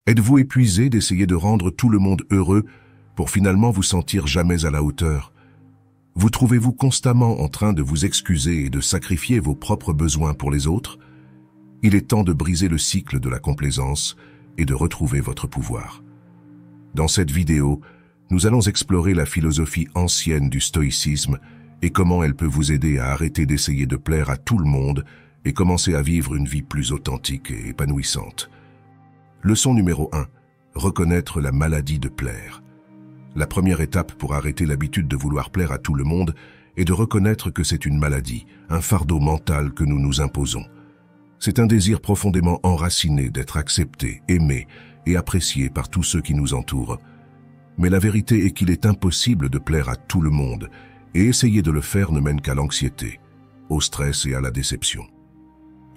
Êtes-vous épuisé d'essayer de rendre tout le monde heureux pour finalement vous sentir jamais à la hauteur? Vous trouvez-vous constamment en train de vous excuser et de sacrifier vos propres besoins pour les autres? Il est temps de briser le cycle de la complaisance et de retrouver votre pouvoir. Dans cette vidéo, nous allons explorer la philosophie ancienne du stoïcisme et comment elle peut vous aider à arrêter d'essayer de plaire à tout le monde et commencer à vivre une vie plus authentique et épanouissante. Leçon numéro 1. Reconnaître la maladie de plaire. La première étape pour arrêter l'habitude de vouloir plaire à tout le monde est de reconnaître que c'est une maladie, un fardeau mental que nous nous imposons. C'est un désir profondément enraciné d'être accepté, aimé et apprécié par tous ceux qui nous entourent. Mais la vérité est qu'il est impossible de plaire à tout le monde et essayer de le faire ne mène qu'à l'anxiété, au stress et à la déception.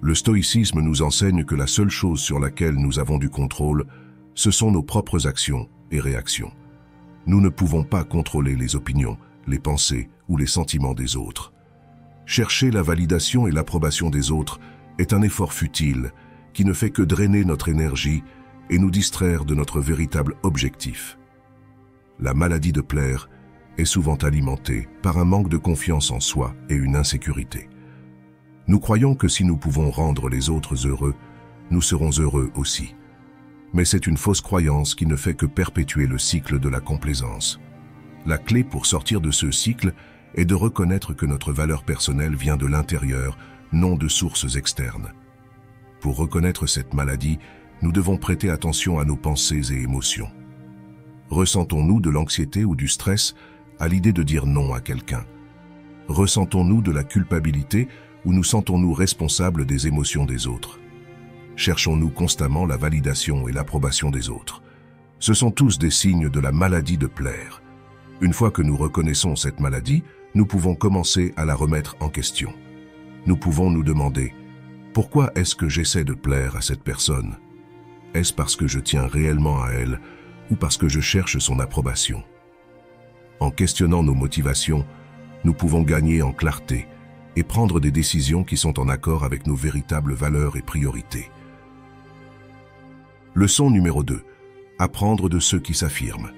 Le stoïcisme nous enseigne que la seule chose sur laquelle nous avons du contrôle, ce sont nos propres actions et réactions. Nous ne pouvons pas contrôler les opinions, les pensées ou les sentiments des autres. Chercher la validation et l'approbation des autres est un effort futile qui ne fait que drainer notre énergie et nous distraire de notre véritable objectif. La maladie de plaire est souvent alimentée par un manque de confiance en soi et une insécurité. Nous croyons que si nous pouvons rendre les autres heureux, nous serons heureux aussi. Mais c'est une fausse croyance qui ne fait que perpétuer le cycle de la complaisance. La clé pour sortir de ce cycle est de reconnaître que notre valeur personnelle vient de l'intérieur, non de sources externes. Pour reconnaître cette maladie, nous devons prêter attention à nos pensées et émotions. Ressentons-nous de l'anxiété ou du stress à l'idée de dire non à quelqu'un? Ressentons-nous de la culpabilité ou nous sentons-nous responsables des émotions des autres? Cherchons-nous constamment la validation et l'approbation des autres? Ce sont tous des signes de la maladie de plaire. Une fois que nous reconnaissons cette maladie, nous pouvons commencer à la remettre en question. Nous pouvons nous demander, pourquoi est-ce que j'essaie de plaire à cette personne? Est-ce parce que je tiens réellement à elle ou parce que je cherche son approbation? En questionnant nos motivations, nous pouvons gagner en clarté et prendre des décisions qui sont en accord avec nos véritables valeurs et priorités. Leçon numéro 2. Apprendre de ceux qui s'affirment.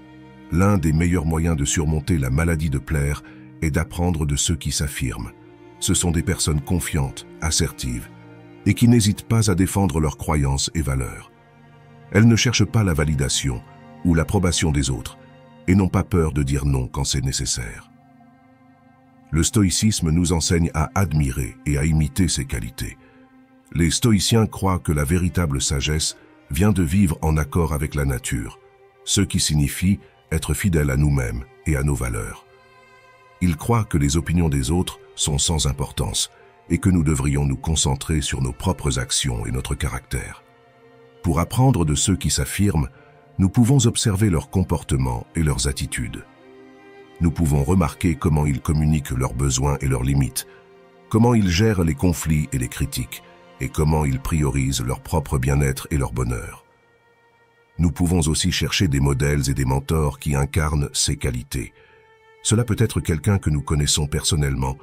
L'un des meilleurs moyens de surmonter la maladie de plaire est d'apprendre de ceux qui s'affirment. Ce sont des personnes confiantes, assertives, et qui n'hésitent pas à défendre leurs croyances et valeurs. Elles ne cherchent pas la validation ou l'approbation des autres, et n'ont pas peur de dire non quand c'est nécessaire. Le stoïcisme nous enseigne à admirer et à imiter ces qualités. Les stoïciens croient que la véritable sagesse vient de vivre en accord avec la nature, ce qui signifie être fidèle à nous-mêmes et à nos valeurs. Ils croient que les opinions des autres sont sans importance et que nous devrions nous concentrer sur nos propres actions et notre caractère. Pour apprendre de ceux qui s'affirment, nous pouvons observer leurs comportements et leurs attitudes. Nous pouvons remarquer comment ils communiquent leurs besoins et leurs limites, comment ils gèrent les conflits et les critiques, et comment ils priorisent leur propre bien-être et leur bonheur. Nous pouvons aussi chercher des modèles et des mentors qui incarnent ces qualités. Cela peut être quelqu'un que nous connaissons personnellement,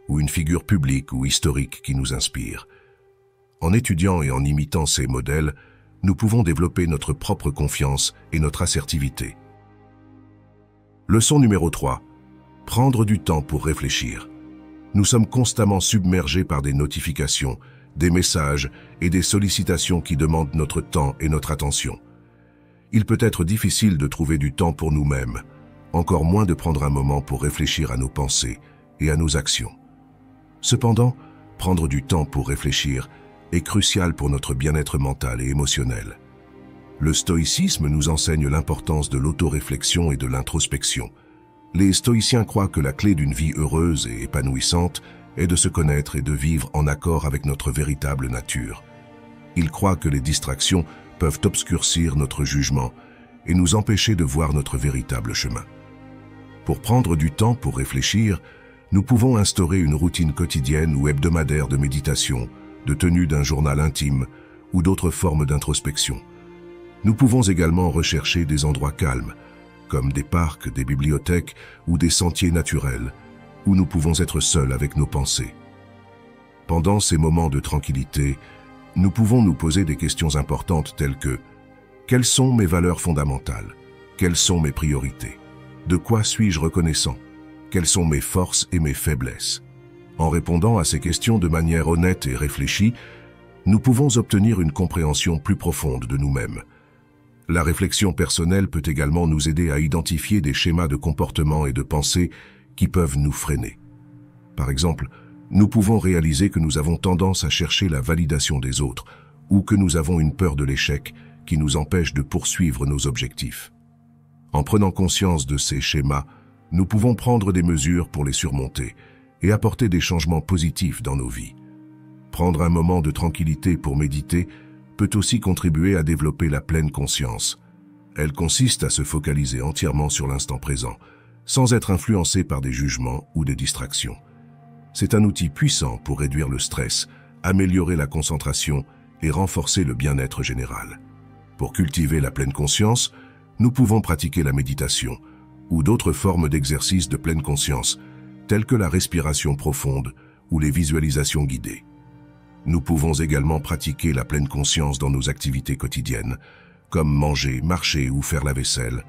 ou une figure publique ou historique qui nous inspire. En étudiant et en imitant ces modèles, nous pouvons développer notre propre confiance et notre assertivité. Leçon numéro 3. Prendre du temps pour réfléchir. Nous sommes constamment submergés par des notifications, des messages et des sollicitations qui demandent notre temps et notre attention. Il peut être difficile de trouver du temps pour nous-mêmes, encore moins de prendre un moment pour réfléchir à nos pensées et à nos actions. Cependant, prendre du temps pour réfléchir est crucial pour notre bien-être mental et émotionnel. Le stoïcisme nous enseigne l'importance de l'autoréflexion et de l'introspection. Les stoïciens croient que la clé d'une vie heureuse et épanouissante est de se connaître et de vivre en accord avec notre véritable nature. Ils croient que les distractions peuvent obscurcir notre jugement et nous empêcher de voir notre véritable chemin. Pour prendre du temps pour réfléchir, nous pouvons instaurer une routine quotidienne ou hebdomadaire de méditation, de tenue d'un journal intime ou d'autres formes d'introspection. Nous pouvons également rechercher des endroits calmes, comme des parcs, des bibliothèques ou des sentiers naturels, où nous pouvons être seuls avec nos pensées. Pendant ces moments de tranquillité, nous pouvons nous poser des questions importantes telles que: Quelles sont mes valeurs fondamentales? Quelles sont mes priorités? De quoi suis-je reconnaissant? Quelles sont mes forces et mes faiblesses? En répondant à ces questions de manière honnête et réfléchie, nous pouvons obtenir une compréhension plus profonde de nous-mêmes. La réflexion personnelle peut également nous aider à identifier des schémas de comportement et de pensée qui peuvent nous freiner. Par exemple, nous pouvons réaliser que nous avons tendance à chercher la validation des autres ou que nous avons une peur de l'échec qui nous empêche de poursuivre nos objectifs. En prenant conscience de ces schémas, nous pouvons prendre des mesures pour les surmonter et apporter des changements positifs dans nos vies. Prendre un moment de tranquillité pour méditer peut aussi contribuer à développer la pleine conscience. Elle consiste à se focaliser entièrement sur l'instant présent, sans être influencé par des jugements ou des distractions. C'est un outil puissant pour réduire le stress, améliorer la concentration et renforcer le bien-être général. Pour cultiver la pleine conscience, nous pouvons pratiquer la méditation ou d'autres formes d'exercice de pleine conscience, telles que la respiration profonde ou les visualisations guidées. Nous pouvons également pratiquer la pleine conscience dans nos activités quotidiennes, comme manger, marcher ou faire la vaisselle,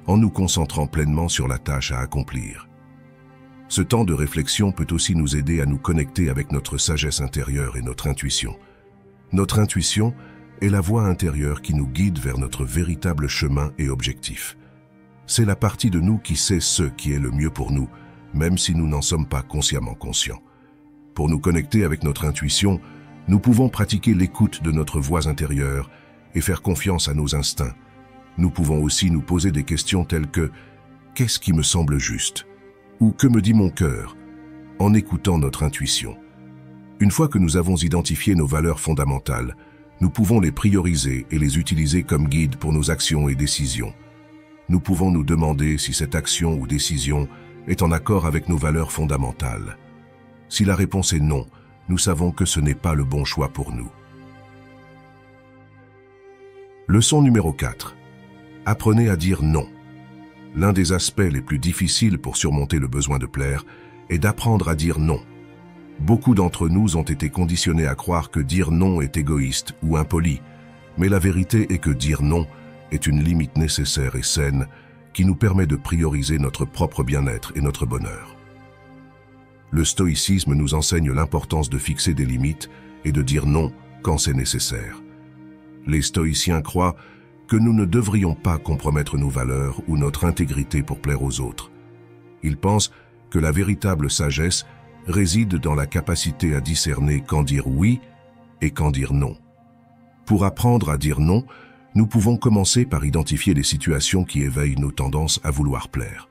en nous concentrant pleinement sur la tâche à accomplir. Ce temps de réflexion peut aussi nous aider à nous connecter avec notre sagesse intérieure et notre intuition. Notre intuition est la voie intérieure qui nous guide vers notre véritable chemin et objectif. C'est la partie de nous qui sait ce qui est le mieux pour nous, même si nous n'en sommes pas consciemment conscients. Pour nous connecter avec notre intuition, nous pouvons pratiquer l'écoute de notre voix intérieure et faire confiance à nos instincts. Nous pouvons aussi nous poser des questions telles que « Qu'est-ce qui me semble juste ?» ou « Que me dit mon cœur ?» en écoutant notre intuition. Une fois que nous avons identifié nos valeurs fondamentales, nous pouvons les prioriser et les utiliser comme guide pour nos actions et décisions. Nous pouvons nous demander si cette action ou décision est en accord avec nos valeurs fondamentales. Si la réponse est non, nous savons que ce n'est pas le bon choix pour nous. Leçon numéro 4. Apprenez à dire non. L'un des aspects les plus difficiles pour surmonter le besoin de plaire est d'apprendre à dire non. Beaucoup d'entre nous ont été conditionnés à croire que dire non est égoïste ou impoli, mais la vérité est que dire non est une limite nécessaire et saine qui nous permet de prioriser notre propre bien-être et notre bonheur. Le stoïcisme nous enseigne l'importance de fixer des limites et de dire non quand c'est nécessaire. Les stoïciens croient que nous ne devrions pas compromettre nos valeurs ou notre intégrité pour plaire aux autres. Ils pensent que la véritable sagesse réside dans la capacité à discerner quand dire oui et quand dire non. Pour apprendre à dire non, nous pouvons commencer par identifier les situations qui éveillent nos tendances à vouloir plaire.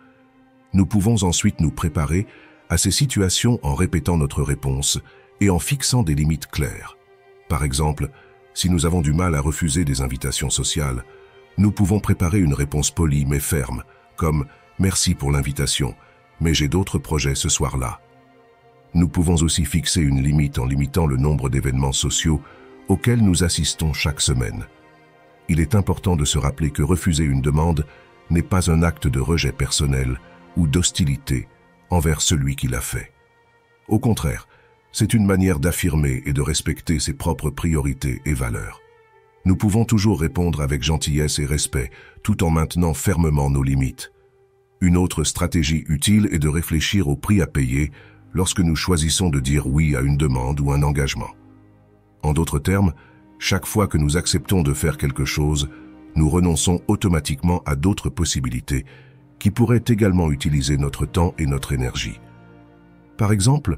Nous pouvons ensuite nous préparer à ces situations en répétant notre réponse et en fixant des limites claires. Par exemple, si nous avons du mal à refuser des invitations sociales, nous pouvons préparer une réponse polie mais ferme, comme « Merci pour l'invitation, mais j'ai d'autres projets ce soir-là ». Nous pouvons aussi fixer une limite en limitant le nombre d'événements sociaux auxquels nous assistons chaque semaine. Il est important de se rappeler que refuser une demande n'est pas un acte de rejet personnel ou d'hostilité envers celui qui l'a fait. Au contraire, c'est une manière d'affirmer et de respecter ses propres priorités et valeurs. Nous pouvons toujours répondre avec gentillesse et respect, tout en maintenant fermement nos limites. Une autre stratégie utile est de réfléchir au prix à payer lorsque nous choisissons de dire oui à une demande ou un engagement. En d'autres termes, chaque fois que nous acceptons de faire quelque chose, nous renonçons automatiquement à d'autres possibilités qui pourraient également utiliser notre temps et notre énergie. Par exemple,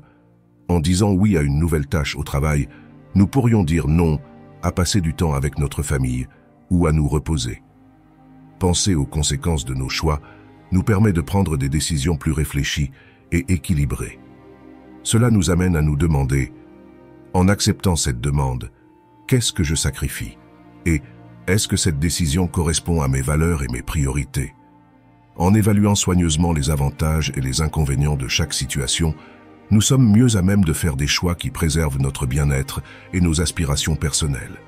en disant oui à une nouvelle tâche au travail, nous pourrions dire non à passer du temps avec notre famille ou à nous reposer. Penser aux conséquences de nos choix nous permet de prendre des décisions plus réfléchies et équilibrées. Cela nous amène à nous demander, en acceptant cette demande, qu'est-ce que je sacrifie? Et est-ce que cette décision correspond à mes valeurs et mes priorités? En évaluant soigneusement les avantages et les inconvénients de chaque situation, nous sommes mieux à même de faire des choix qui préservent notre bien-être et nos aspirations personnelles.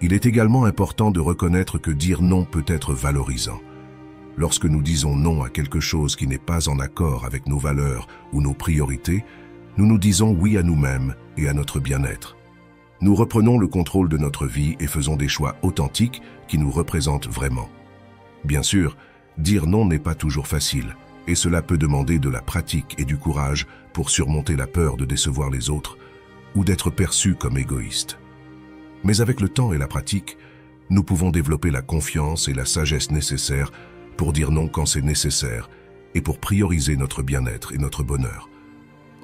Il est également important de reconnaître que dire non peut être valorisant. Lorsque nous disons non à quelque chose qui n'est pas en accord avec nos valeurs ou nos priorités, nous nous disons oui à nous-mêmes et à notre bien-être. Nous reprenons le contrôle de notre vie et faisons des choix authentiques qui nous représentent vraiment. Bien sûr, dire non n'est pas toujours facile, et cela peut demander de la pratique et du courage pour surmonter la peur de décevoir les autres ou d'être perçu comme égoïste. Mais avec le temps et la pratique, nous pouvons développer la confiance et la sagesse nécessaires pour dire non quand c'est nécessaire et pour prioriser notre bien-être et notre bonheur.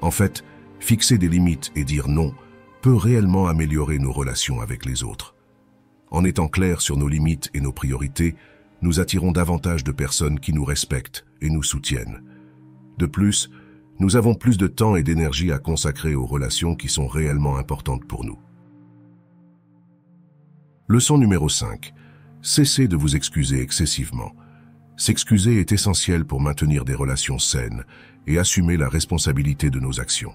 En fait, fixer des limites et dire non peut réellement améliorer nos relations avec les autres. En étant clairs sur nos limites et nos priorités, nous attirons davantage de personnes qui nous respectent et nous soutiennent. De plus, nous avons plus de temps et d'énergie à consacrer aux relations qui sont réellement importantes pour nous. Leçon numéro 5. Cessez de vous excuser excessivement. S'excuser est essentiel pour maintenir des relations saines et assumer la responsabilité de nos actions.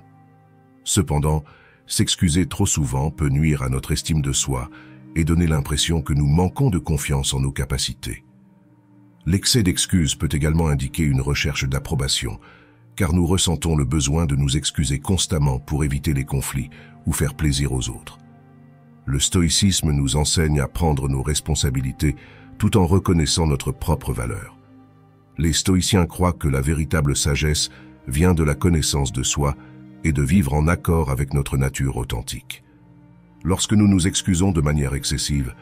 Cependant, s'excuser trop souvent peut nuire à notre estime de soi et donner l'impression que nous manquons de confiance en nos capacités. L'excès d'excuses peut également indiquer une recherche d'approbation, car nous ressentons le besoin de nous excuser constamment pour éviter les conflits ou faire plaisir aux autres. Le stoïcisme nous enseigne à prendre nos responsabilités tout en reconnaissant notre propre valeur. Les stoïciens croient que la véritable sagesse vient de la connaissance de soi et de vivre en accord avec notre nature authentique. Lorsque nous nous excusons de manière excessive,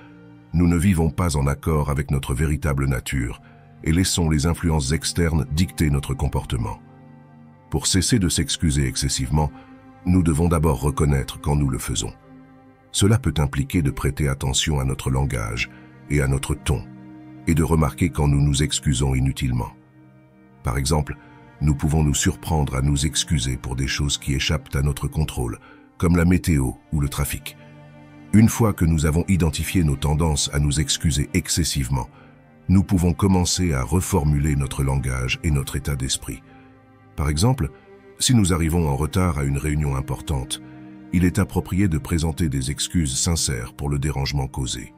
nous ne vivons pas en accord avec notre véritable nature et laissons les influences externes dicter notre comportement. Pour cesser de s'excuser excessivement, nous devons d'abord reconnaître quand nous le faisons. Cela peut impliquer de prêter attention à notre langage et à notre ton, et de remarquer quand nous nous excusons inutilement. Par exemple, nous pouvons nous surprendre à nous excuser pour des choses qui échappent à notre contrôle, comme la météo ou le trafic. Une fois que nous avons identifié nos tendances à nous excuser excessivement, nous pouvons commencer à reformuler notre langage et notre état d'esprit. Par exemple, si nous arrivons en retard à une réunion importante, il est approprié de présenter des excuses sincères pour le dérangement causé.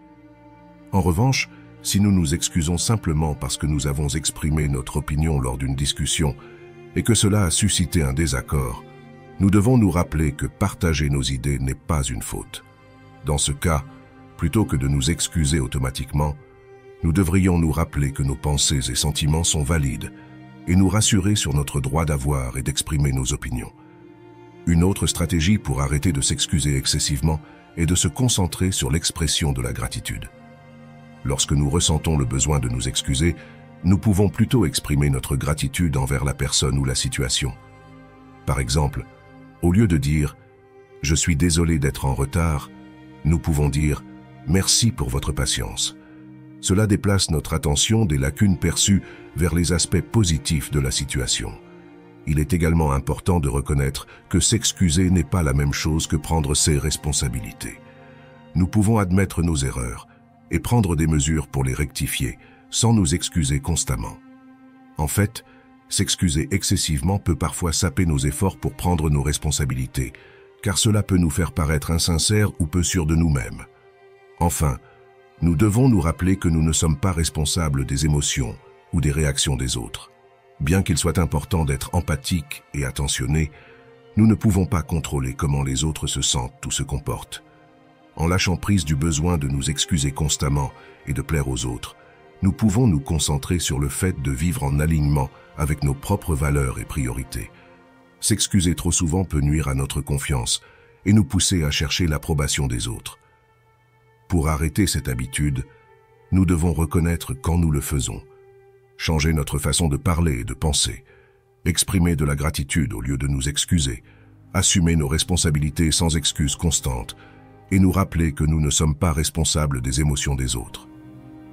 En revanche, si nous nous excusons simplement parce que nous avons exprimé notre opinion lors d'une discussion et que cela a suscité un désaccord, nous devons nous rappeler que partager nos idées n'est pas une faute. Dans ce cas, plutôt que de nous excuser automatiquement, nous devrions nous rappeler que nos pensées et sentiments sont valides et nous rassurer sur notre droit d'avoir et d'exprimer nos opinions. Une autre stratégie pour arrêter de s'excuser excessivement est de se concentrer sur l'expression de la gratitude. Lorsque nous ressentons le besoin de nous excuser, nous pouvons plutôt exprimer notre gratitude envers la personne ou la situation. Par exemple, au lieu de dire « Je suis désolé d'être en retard », nous pouvons dire « Merci pour votre patience ». Cela déplace notre attention des lacunes perçues vers les aspects positifs de la situation. Il est également important de reconnaître que s'excuser n'est pas la même chose que prendre ses responsabilités. Nous pouvons admettre nos erreurs et prendre des mesures pour les rectifier, sans nous excuser constamment. En fait, s'excuser excessivement peut parfois saper nos efforts pour prendre nos responsabilités, car cela peut nous faire paraître insincères ou peu sûrs de nous-mêmes. Enfin, nous devons nous rappeler que nous ne sommes pas responsables des émotions ou des réactions des autres. Bien qu'il soit important d'être empathique et attentionné, nous ne pouvons pas contrôler comment les autres se sentent ou se comportent. En lâchant prise du besoin de nous excuser constamment et de plaire aux autres, nous pouvons nous concentrer sur le fait de vivre en alignement avec nos propres valeurs et priorités. S'excuser trop souvent peut nuire à notre confiance et nous pousser à chercher l'approbation des autres. Pour arrêter cette habitude, nous devons reconnaître quand nous le faisons, changer notre façon de parler et de penser, exprimer de la gratitude au lieu de nous excuser, assumer nos responsabilités sans excuses constantes et nous rappeler que nous ne sommes pas responsables des émotions des autres.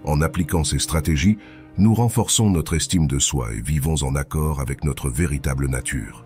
En appliquant ces stratégies, nous renforçons notre estime de soi et vivons en accord avec notre véritable nature.